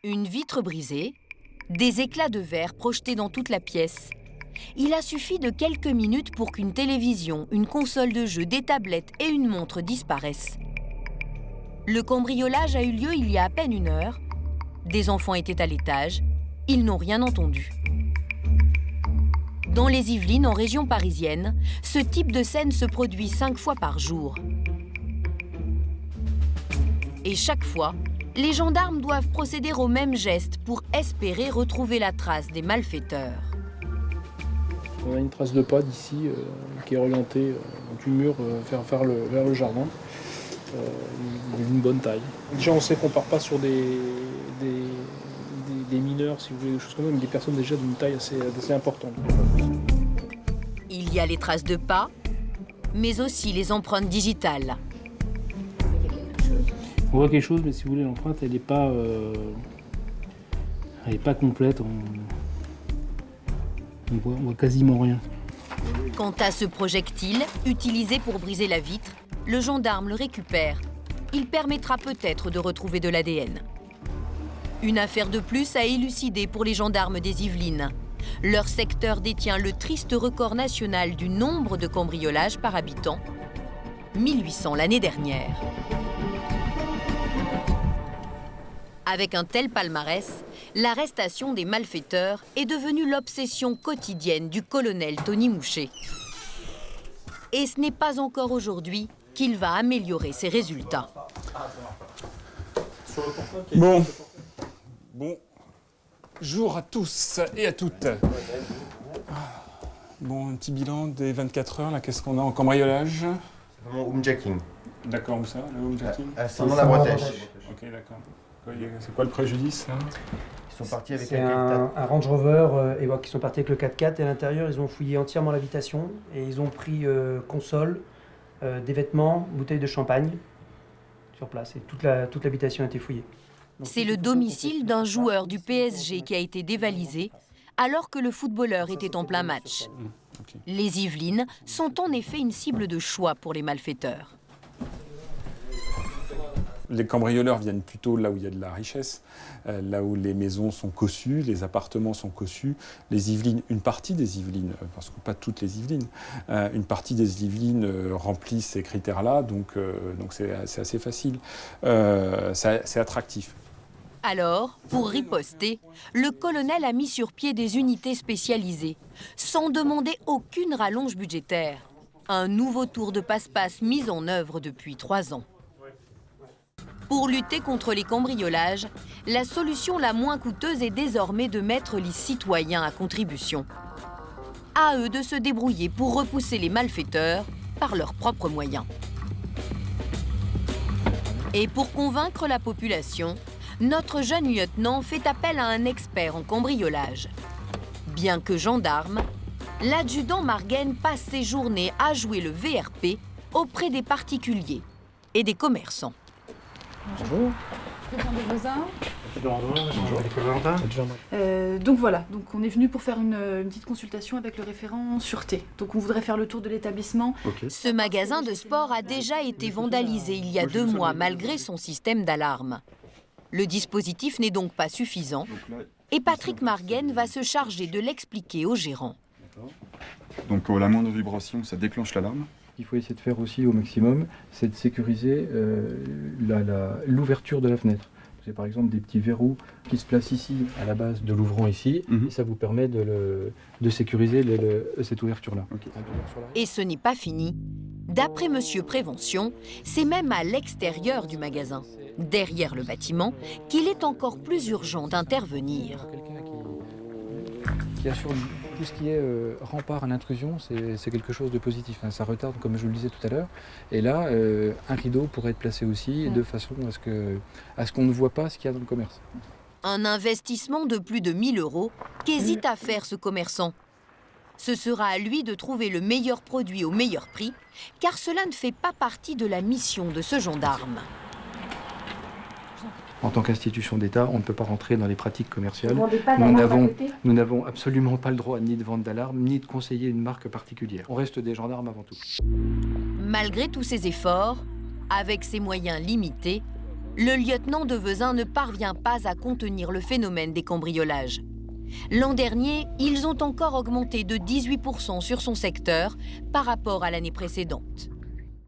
Une vitre brisée, des éclats de verre projetés dans toute la pièce. Il a suffi de quelques minutes pour qu'une télévision, une console de jeu, des tablettes et une montre disparaissent. Le cambriolage a eu lieu il y a à peine 1 heure. Des enfants étaient à l'étage. Ils n'ont rien entendu. Dans les Yvelines, en région parisienne, ce type de scène se produit 5 fois par jour. Et chaque fois, les gendarmes doivent procéder au même geste pour espérer retrouver la trace des malfaiteurs. On a une trace de pas d'ici qui est orientée du mur vers le jardin. D'une bonne taille. Déjà, on sait qu'on part pas sur des mineurs, si vous voulez, des choses comme ça, mais des personnes déjà d'une taille assez importante. Il y a les traces de pas, mais aussi les empreintes digitales. On voit quelque chose, mais si vous voulez, l'empreinte, elle n'est pas complète. On voit quasiment rien. Quant à ce projectile, utilisé pour briser la vitre, le gendarme le récupère. Il permettra peut-être de retrouver de l'ADN. Une affaire de plus à élucider pour les gendarmes des Yvelines. Leur secteur détient le triste record national du nombre de cambriolages par habitant. 1800 l'année dernière. Avec un tel palmarès, l'arrestation des malfaiteurs est devenue l'obsession quotidienne du colonel Tony Mouchet. Et ce n'est pas encore aujourd'hui qu'il va améliorer ses résultats. Bonjour à tous et à toutes. Bon, un petit bilan des 24 heures, là, qu'est-ce qu'on a en cambriolage? Homejacking. D'accord, où ça, le homejacking? C'est dans la Bretèche. Ok, d'accord. C'est quoi le préjudice, là? Ils sont partis avec C'est un Range Rover qui sont partis avec le 4x4 et à l'intérieur ils ont fouillé entièrement l'habitation et ils ont pris console, des vêtements, bouteilles de champagne sur place et toute l'habitation a été fouillée. C'est le domicile d'un joueur du PSG qui a été dévalisé alors que le footballeur était en plein match. Les Yvelines sont en effet une cible de choix pour les malfaiteurs. Les cambrioleurs viennent plutôt là où il y a de la richesse, là où les maisons sont cossues, les appartements sont cossus. Les Yvelines, une partie des Yvelines, parce que pas toutes les Yvelines, une partie des Yvelines remplissent ces critères-là, donc c'est assez facile. C'est attractif. Alors, pour riposter, le colonel a mis sur pied des unités spécialisées, sans demander aucune rallonge budgétaire. Un nouveau tour de passe-passe mis en œuvre depuis 3 ans. Pour lutter contre les cambriolages, la solution la moins coûteuse est désormais de mettre les citoyens à contribution. À eux de se débrouiller pour repousser les malfaiteurs par leurs propres moyens. Et pour convaincre la population, notre jeune lieutenant fait appel à un expert en cambriolage. Bien que gendarme, l'adjudant Margaine passe ses journées à jouer le VRP auprès des particuliers et des commerçants. Bonjour. Bonjour. Donc voilà, on est venu pour faire une petite consultation avec le référent sûreté. Donc on voudrait faire le tour de l'établissement. Okay. Ce magasin de sport a déjà été vandalisé il y a 2 mois malgré son système d'alarme. Le dispositif n'est donc pas suffisant et Patrick Margaine va se charger de l'expliquer au gérant. Donc la moindre vibration, ça déclenche l'alarme. Ce qu'il faut essayer de faire aussi au maximum, c'est de sécuriser l'ouverture de la fenêtre. C'est par exemple des petits verrous qui se placent ici, à la base de l'ouvrant ici, et ça vous permet de sécuriser cette ouverture-là. Okay. Et ce n'est pas fini. D'après Monsieur Prévention, c'est même à l'extérieur du magasin, derrière le bâtiment, qu'il est encore plus urgent d'intervenir. Qui assure tout ce qui est rempart à l'intrusion, c'est quelque chose de positif. Hein. Ça retarde, comme je le disais tout à l'heure. Et là, un rideau pourrait être placé aussi, de façon à ce qu'on ne voit pas ce qu'il y a dans le commerce. Un investissement de plus de 1 000 € qu'hésite à faire ce commerçant. Ce sera à lui de trouver le meilleur produit au meilleur prix, car cela ne fait pas partie de la mission de ce gendarme. En tant qu'institution d'État, on ne peut pas rentrer dans les pratiques commerciales. Nous n'avons absolument pas le droit ni de vente d'alarme, ni de conseiller une marque particulière. On reste des gendarmes avant tout. Malgré tous ces efforts, avec ses moyens limités, le lieutenant de Vezin ne parvient pas à contenir le phénomène des cambriolages. L'an dernier, ils ont encore augmenté de 18% sur son secteur par rapport à l'année précédente.